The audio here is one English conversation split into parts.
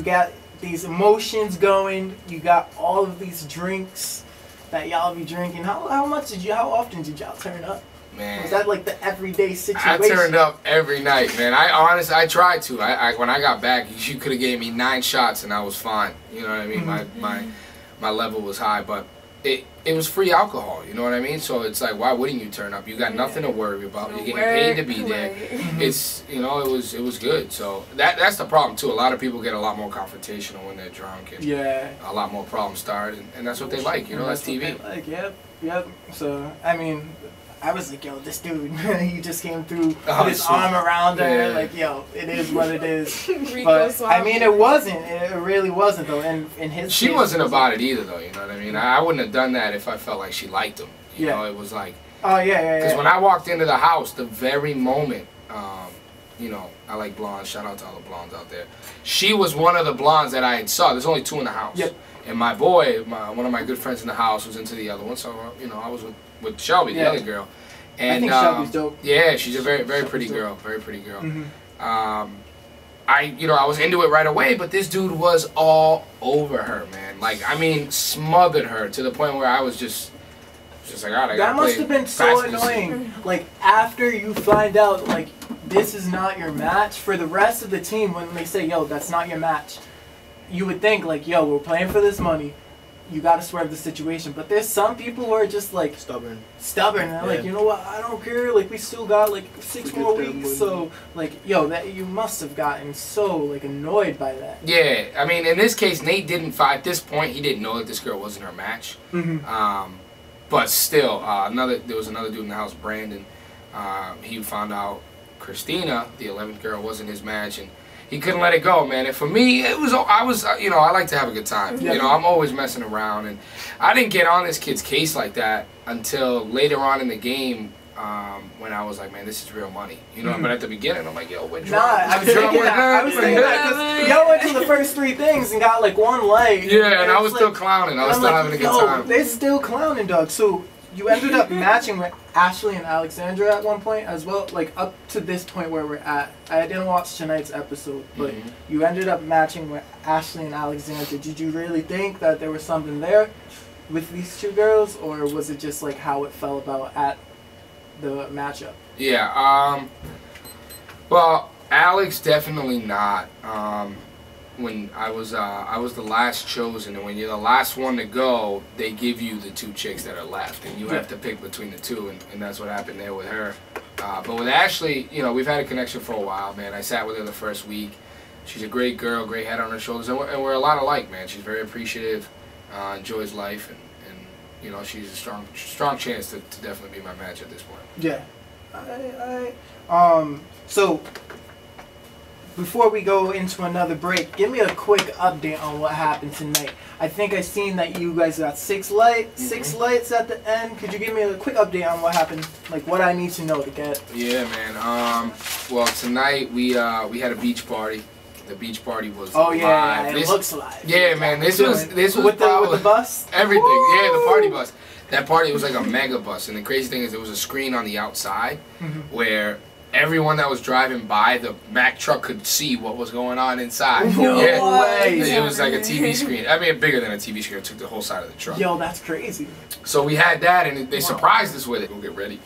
got these emotions going. You got all of these drinks that y'all be drinking. How often did y'all turn up? Man, was that like the everyday situation? I turned up every night, man. I tried to. When I got back, you could have gave me 9 shots and I was fine. You know what I mean? My level was high, but it was free alcohol. You know what I mean? So it's like, why wouldn't you turn up? You got nothing to worry about. You're getting paid to be there. It's, you know, it was good. So that's the problem too. A lot of people get a lot more confrontational when they're drunk, and a lot more problems start, and that's what they like. You know, that's TV. Like, yep. So I mean, I was like, yo, this dude, he just came through with his arm around her. Like, yo, it is what it is. But I mean, it wasn't. It really wasn't though. And in his she wasn't about it either though. You know what I mean? I wouldn't have done that if I felt like she liked him. You know, it was like. Oh yeah. Because when I walked into the house, the very moment, you know, I like blondes. Shout out to all the blondes out there. She was one of the blondes that I saw. There's only 2 in the house. Yep. And my boy, one of my good friends in the house, was into the other one. So you know, I was with Shelby, the other girl. And I think Shelby's dope. Yeah, she's a very pretty girl. Very pretty girl. I was into it right away, but this dude was all over her, man. Like, I mean, smothered her to the point where I was just like, all right, I gotta that must have been so annoying. Like, after you find out, like, this is not your match, for the rest of the team, when they say, yo, that's not your match, you would think, like, yo, we're playing for this money. You gotta swerve the situation. But there's some people who are just, like, stubborn. And they're like, you know what, I don't care. Like, we still got, like, 6 more weeks. So, like, yo, that you must have gotten so, like, annoyed by that. Yeah. I mean, in this case, Nate didn't fight. At this point, he didn't know that this girl wasn't her match. But still, there was another dude in the house, Brandon. He found out Christina, the 11th girl, wasn't his match, and he couldn't let it go, man. And for me, you know, I like to have a good time. You know, I'm always messing around, and I didn't get on this kid's case like that until later on in the game, when I was like, man, this is real money. You know, but at the beginning, I'm like, yo, we're drunk. I was thinking that because y'all went to the first 3 things and got like 1 light. Yeah, and I was still clowning. I was still having a good time. They're still clowning, dog. So you ended up matching with Ashley and Alexandra at one point as well, like up to this point where we're at. I didn't watch tonight's episode, but you ended up matching with Ashley and Alexandra. Did you really think that there was something there with these 2 girls, or was it just like how it fell about at the matchup? Yeah, well, Alex, definitely not. When I was the last chosen, and when you're the last one to go, they give you the 2 chicks that are left, and you have to pick between the 2, and that's what happened there with her. But with Ashley, you know, we've had a connection for a while, man. I sat with her the first week. She's a great girl, great head on her shoulders, and we're a lot alike, man. She's very appreciative, enjoys life, and you know, she's a strong chance to definitely be my match at this point. Yeah. So before we go into another break, give me a quick update on what happened tonight. I think I seen that you guys got 6 lights at the end. Could you give me a quick update on what happened? Like what I need to know to get. Yeah, man. Well, tonight we had a beach party. The beach party was live. It looks live. Yeah, man. This was with the bus. Everything. Woo! Yeah, the party bus. That party was like a mega bus, and the crazy thing is there was a screen on the outside where everyone that was driving by the Mack truck could see what was going on inside. No way. It was like a TV screen. I mean, bigger than a TV screen. It took the whole side of the truck. Yo, that's crazy. So we had that, and they surprised us with it. We'll get ready.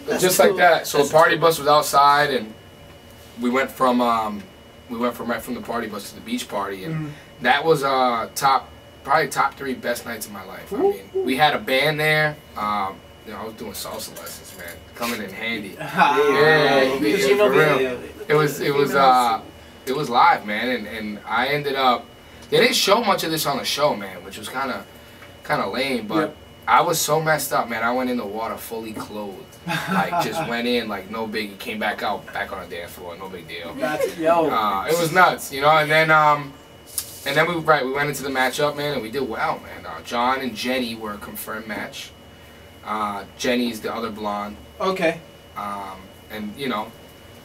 Just like that. So the party bus was outside, and we went from right from the party bus to the beach party, and that was probably top 3 best nights of my life. I mean, we had a band there. You know, I was doing salsa lessons, man, coming in handy. It was live, man, and I ended up. They didn't show much of this on the show, man, which was kind of lame, but. I was so messed up, man. I went in the water fully clothed. Like, just went in like no biggie. Came back out, back on the dance floor. No big deal. It was nuts, you know. And then we went into the matchup, man, and we did well, man. John and Jenny were a confirmed match. Jenny's the other blonde. Okay. And you know,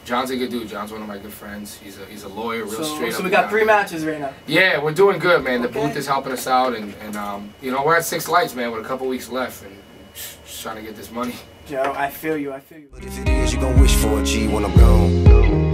John's a good dude. John's one of my good friends. He's a lawyer, real straight up. So we got 3 matches right now. Yeah, we're doing good, man. The booth is helping us out, and you know, we're at 6 lights, man, with a couple weeks left, and just trying to get this money. Joe, I feel you. But if it is, you gon' wish for it, G, when I'm gone.